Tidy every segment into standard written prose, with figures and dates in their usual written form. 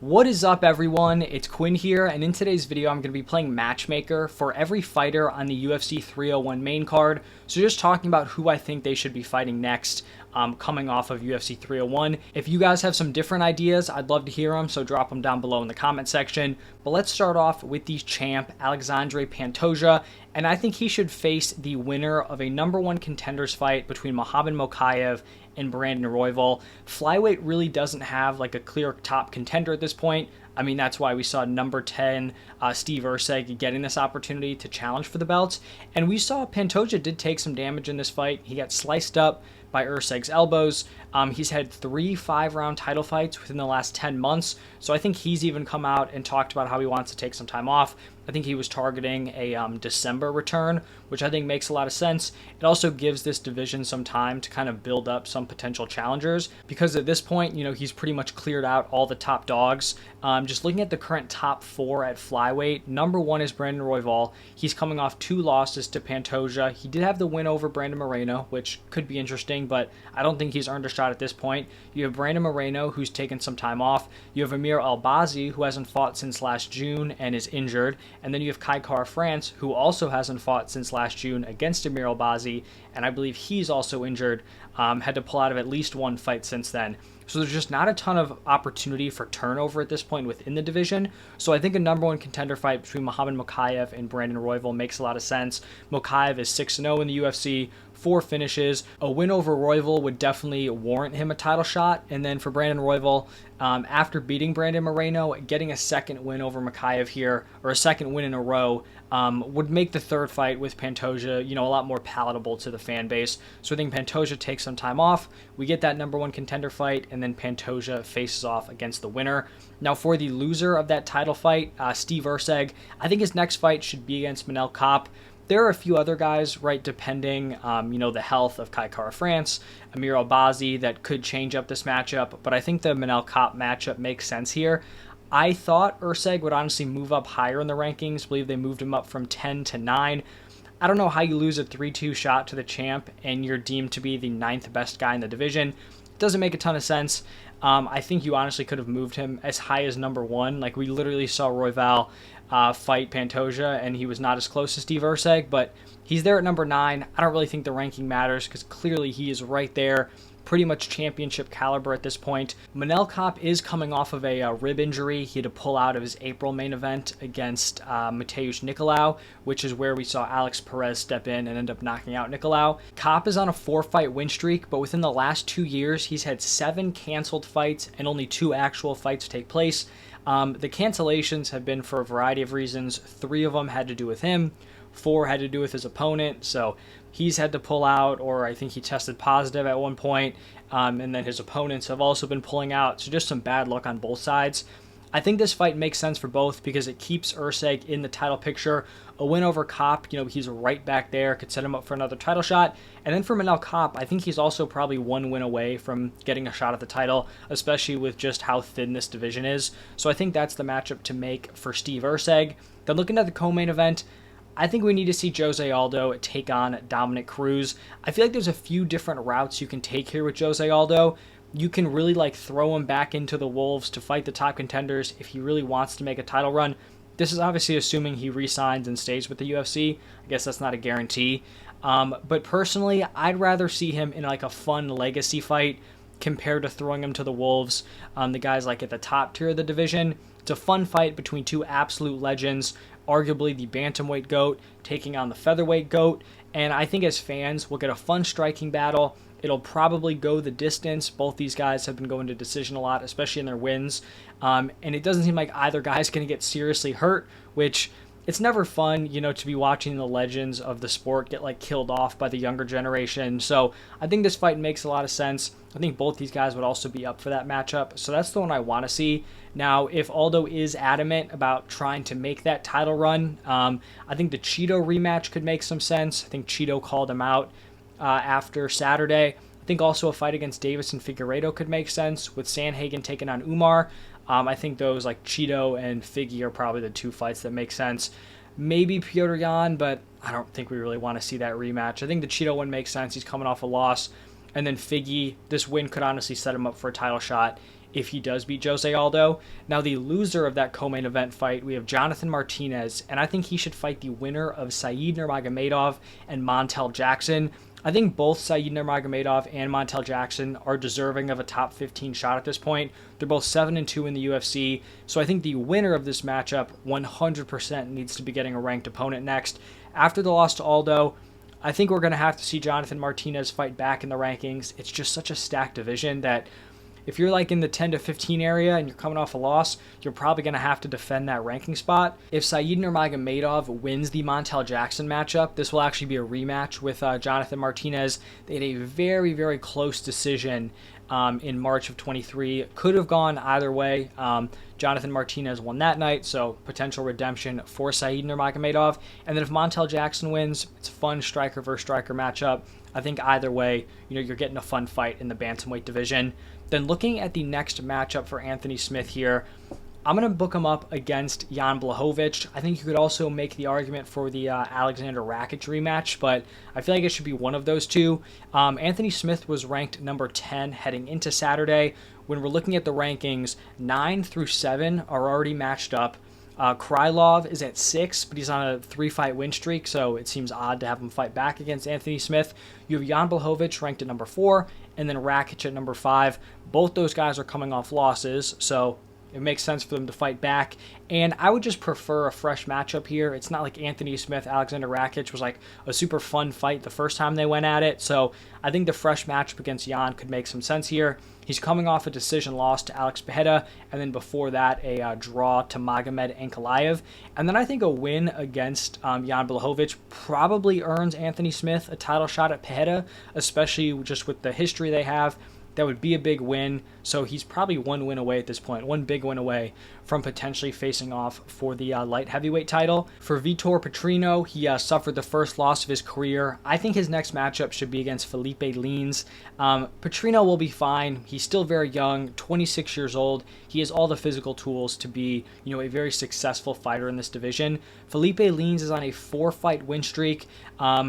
What is up, everyone? It's Quinn here, and in today's video I'm going to be playing Matchmaker for every fighter on the UFC 301 main card. So just talking about who I think they should be fighting next coming off of UFC 301. If you guys have some different ideas, I'd love to hear them, so drop them down below in the comment section. But let's start off with the champ, Alexandre Pantoja, and I think he should face the winner of a #1 contenders fight between Muhammad Mokaev and Brandon Royval. Flyweight really doesn't have like a clear top contender at this point. I mean, that's why we saw number 10 Steve Erceg getting this opportunity to challenge for the belts. And we saw Pantoja did take some damage in this fight. He got sliced up by Erceg's elbows. He's had 3 5-round title fights within the last 10 months. So I think he's even come out and talked about how he wants to take some time off. I think he was targeting a December return, which I think makes a lot of sense. It also gives this division some time to kind of build up some potential challengers, because at this point, you know, he's pretty much cleared out all the top dogs. Just looking at the current top 4 at flyweight, #1 is Brandon Royval. He's coming off 2 losses to Pantoja. He did have the win over Brandon Moreno, which could be interesting, but I don't think he's earned a shot at this point. You have Brandon Moreno, who's taken some time off. You have Ihor Potieria, who hasn't fought since last June and is injured. And then you have Caio Borralho, who also hasn't fought since last June against Ihor Potieria, and I believe he's also injured, had to pull out of at least 1 fight since then. So there's just not a ton of opportunity for turnover at this point within the division. So I think a #1 contender fight between Muhammad Mokaev and Brandon Royval makes a lot of sense. Mokaev is 6-0 in the UFC, 4 finishes. A win over Royval would definitely warrant him a title shot. And then for Brandon Royval, after beating Brandon Moreno, getting a second win over Mokaev here, or a second win in a row, would make the third fight with Pantoja, you know, a lot more palatable to the fan base. So I think Pantoja takes some time off. We get that #1 contender fight, and then Pantoja faces off against the winner. Now for the loser of that title fight, Steve Erceg, I think his next fight should be against Manel Kape. There are a few other guys, right, depending, you know, the health of Caio Borralho, Ihor Potieria, that could change up this matchup, but I think the Manel Kape matchup makes sense here. I thought Erceg would honestly move up higher in the rankings. I believe they moved him up from 10 to 9. I don't know how you lose a 3-2 shot to the champ and you're deemed to be the 9th best guy in the division. It doesn't make a ton of sense. I think you honestly could have moved him as high as #1. Like, we literally saw Royval fight Pantoja, and he was not as close to Steve Erceg, but he's there at number 9. I don't really think the ranking matters, because clearly he is right there, pretty much championship caliber at this point. Manel Kape is coming off of a rib injury. He had to pull out of his April main event against Mateusz Nicolau, which is where we saw Alex Perez step in and end up knocking out Nicolau. Kape is on a 4-fight win streak, but within the last 2 years, he's had 7 canceled fights and only 2 actual fights take place. The cancellations have been for a variety of reasons. 3 of them had to do with him, 4 had to do with his opponent, so he's had to pull out, or I think he tested positive at one point, and then his opponents have also been pulling out, so just some bad luck on both sides. I think this fight makes sense for both because it keeps Erceg in the title picture. A win over Kape, you know, he's right back there, could set him up for another title shot. And then for Manel Kape, I think he's also probably 1 win away from getting a shot at the title, especially with just how thin this division is. So I think that's the matchup to make for Steve Erceg. Then looking at the co-main event, I think we need to see Jose Aldo take on Dominic Cruz. I feel like there's a few different routes you can take here with Jose Aldo. You can really like throw him back into the Wolves to fight the top contenders if he really wants to make a title run. This is obviously assuming he re-signs and stays with the UFC. I guess that's not a guarantee. But personally, I'd rather see him in like a fun legacy fight compared to throwing him to the Wolves. The guys like at the top tier of the division. It's a fun fight between 2 absolute legends, arguably the bantamweight GOAT taking on the featherweight GOAT. And I think as fans, we'll get a fun striking battle. It'll probably go the distance. Both these guys have been going to decision a lot, especially in their wins. And it doesn't seem like either guy's going to get seriously hurt, which it's never fun, you know, to be watching the legends of the sport get like killed off by the younger generation. So I think this fight makes a lot of sense. I think both these guys would also be up for that matchup. So that's the one I want to see. Now, if Aldo is adamant about trying to make that title run, I think the Cheeto rematch could make some sense. I think Cheeto called him out after Saturday. I think also a fight against Davis and Figueiredo could make sense with Sandhagen taking on Umar. I think those like Cheeto and Figgy are probably the 2 fights that make sense. Maybe Petr Yan, but I don't think we really want to see that rematch. I think the Cheeto one makes sense. He's coming off a loss. And then Figgy, this win could honestly set him up for a title shot if he does beat Jose Aldo. Now, the loser of that co-main event fight, we have Jonathan Martinez, and I think he should fight the winner of Said Nurmagomedov and Montel Jackson. I think both Said Nurmagomedov and Montel Jackson are deserving of a top 15 shot at this point. They're both 7-2 in the UFC, so I think the winner of this matchup 100% needs to be getting a ranked opponent next. After the loss to Aldo, I think we're going to have to see Jonathan Martinez fight back in the rankings. It's just such a stacked division that if you're like in the 10 to 15 area and you're coming off a loss, you're probably going to have to defend that ranking spot. If Said Nurmagomedov wins the Montel Jackson matchup, this will actually be a rematch with Jonathan Martinez. They had a very, very close decision in March of 23. Could have gone either way. Jonathan Martinez won that night, so potential redemption for Said Nurmagomedov. And then if Montel Jackson wins, it's a fun striker versus striker matchup. I think either way, you're getting a fun fight in the bantamweight division. Then looking at the next matchup for Anthony Smith here, I'm going to book him up against Jan Blachowicz. I think you could also make the argument for the Alexander Rakic rematch, but I feel like it should be one of those two. Anthony Smith was ranked number 10 heading into Saturday. When we're looking at the rankings, 9 through 7 are already matched up. Krylov is at 6, but he's on a 3-fight win streak, so it seems odd to have him fight back against Anthony Smith. You have Jan Blachowicz ranked at number 4, and then Rakic at number 5. Both those guys are coming off losses, so it makes sense for them to fight back. And I would just prefer a fresh matchup here. It's not like Anthony Smith, Alexander Rakic was like a super fun fight the first time they went at it. So I think the fresh matchup against Jan could make some sense here. He's coming off a decision loss to Alex Pereira, and then before that, a draw to Magomed Ankalaev. And then I think a win against Jan Blachowicz probably earns Anthony Smith a title shot at Pereira, especially just with the history they have. That would be a big win, so he's probably one win away at this point, one big win away from potentially facing off for the light heavyweight title. For Vitor Petrino, he suffered the first loss of his career. I think his next matchup should be against Felipe Lins. Petrino will be fine. He's still very young, 26 years old. He has all the physical tools to be, a very successful fighter in this division. Felipe Lins is on a 4-fight win streak.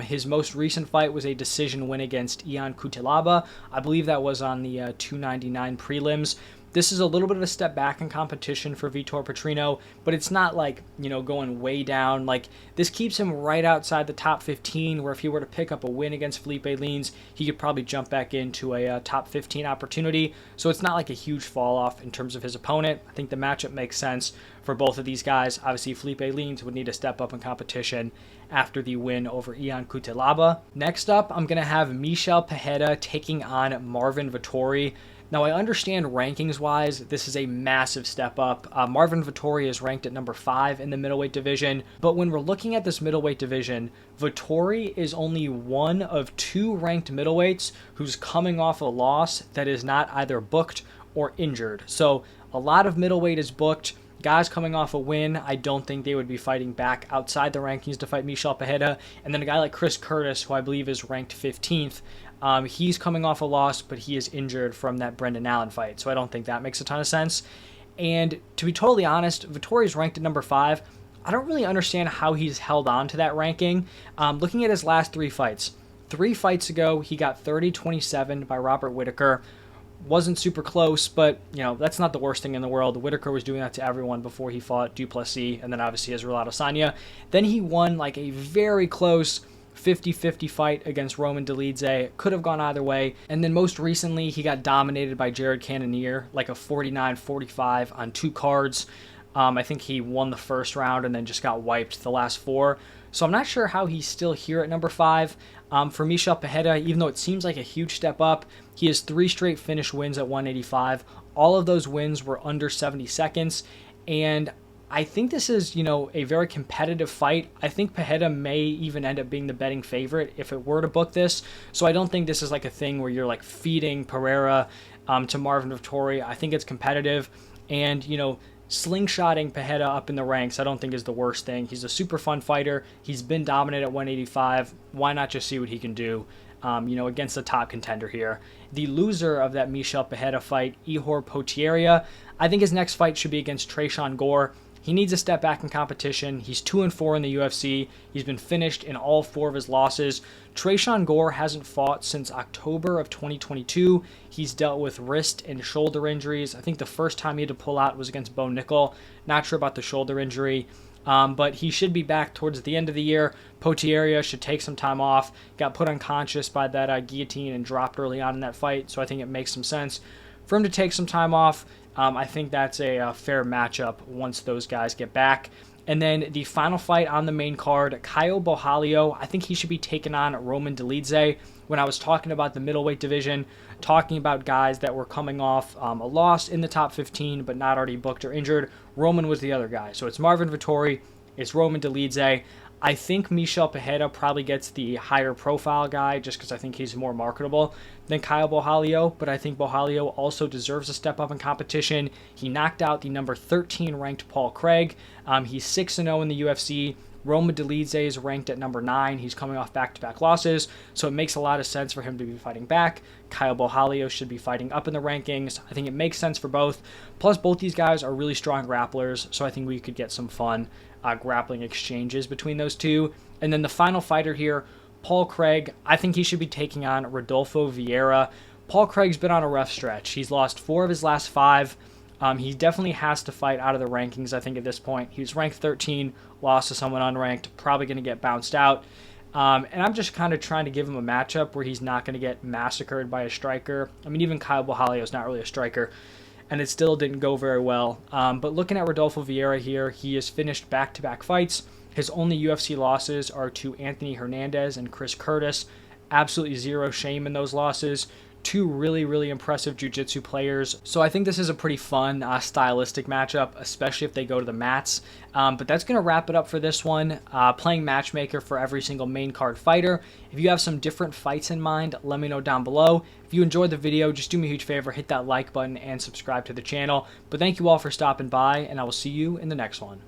His most recent fight was a decision win against Ion Cutelaba. I believe that was on the 299 prelims. This is a little bit of a step back in competition for Vitor Petrino, but it's not like, going way down. Like, this keeps him right outside the top 15, where if he were to pick up a win against Felipe Lins, he could probably jump back into a top 15 opportunity. So it's not like a huge fall off in terms of his opponent. I think the matchup makes sense for both of these guys. Obviously, Felipe Lins would need to step up in competition after the win over Ion Cutelaba. Next up, I'm going to have Michel Pereira taking on Marvin Vettori. Now, I understand rankings-wise, this is a massive step up. Marvin Vettori is ranked at number 5 in the middleweight division, but when we're looking at this middleweight division, Vettori is only one of 2 ranked middleweights who's coming off a loss that is not either booked or injured. So a lot of middleweight is booked. Guys coming off a win, I don't think they would be fighting back outside the rankings to fight Michel Pereira. And then a guy like Chris Curtis, who I believe is ranked 15th, he's coming off a loss, but he is injured from that Brendan Allen fight. So I don't think that makes a ton of sense. And to be totally honest, Vettori's ranked at number 5. I don't really understand how he's held on to that ranking. Looking at his last 3 fights. 3 fights ago, he got 30-27 by Robert Whittaker. Wasn't super close, but, that's not the worst thing in the world. Whittaker was doing that to everyone before he fought Duplessis, and then obviously Israel Adesanya. Then he won like a very close 50-50 fight against Roman Dolidze. Could have gone either way. And then most recently, he got dominated by Jared Cannonier, like a 49-45 on 2 cards. I think he won the first round and then just got wiped the last 4. So I'm not sure how he's still here at number 5. For Michel Pereira, even though it seems like a huge step up, he has 3 straight finish wins at 185. All of those wins were under 70 seconds. And I think this is, a very competitive fight. I think Pereira may even end up being the betting favorite if it were to book this. So I don't think this is like a thing where you're like feeding Pereira to Marvin Vettori. I think it's competitive. And, slingshotting Pereira up in the ranks I don't think is the worst thing. He's a super fun fighter. He's been dominant at 185. Why not just see what he can do, against the top contender here. The loser of that Michel Pereira fight, Ihor Potieria, I think his next fight should be against Tresean Gore. He needs a step back in competition. He's 2-4 in the UFC. He's been finished in all 4 of his losses. Tresean Gore hasn't fought since October of 2022. He's dealt with wrist and shoulder injuries. I think the first time he had to pull out was against Bo Nickel. Not sure about the shoulder injury. But he should be back towards the end of the year. Potieria should take some time off. Got put unconscious by that guillotine and dropped early on in that fight, so I think it makes some sense for him to take some time off. I think that's a fair matchup once those guys get back. And then the final fight on the main card, Caio Borralho, I think he should be taking on Roman Dolidze. When I was talking about the middleweight division, talking about guys that were coming off a loss in the top 15 but not already booked or injured, Roman was the other guy. So it's Marvin Vettori, it's Roman Dolidze. I think Michel Pereira probably gets the higher profile guy just because I think he's more marketable than Caio Borralho, but I think Borralho also deserves a step up in competition. He knocked out the number 13 ranked Paul Craig. He's 6-0 in the UFC. Roman Dolidze is ranked at number 9. He's coming off back-to-back losses, so it makes a lot of sense for him to be fighting back. Caio Borralho should be fighting up in the rankings. I think it makes sense for both. Plus, both these guys are really strong grapplers, so I think we could get some fun grappling exchanges between those two. And then the final fighter here, Paul Craig, I think he should be taking on Rodolfo Vieira. Paul Craig's been on a rough stretch. He's lost 4 of his last 5. He definitely has to fight out of the rankings, I think, at this point. He was ranked 13, lost to someone unranked, probably going to get bounced out. And I'm just kind of trying to give him a matchup where he's not going to get massacred by a striker. I mean, even Caio Borralho is not really a striker, and it still didn't go very well. But looking at Rodolfo Vieira here, he has finished back-to-back fights. His only UFC losses are to Anthony Hernandez and Chris Curtis. Absolutely zero shame in those losses. 2 really, really impressive jiu-jitsu players. So I think this is a pretty fun stylistic matchup, especially if they go to the mats. But that's going to wrap it up for this one. Playing matchmaker for every single main card fighter. If you have some different fights in mind, let me know down below. If you enjoyed the video, just do me a huge favor, hit that like button and subscribe to the channel. But thank you all for stopping by, and I will see you in the next one.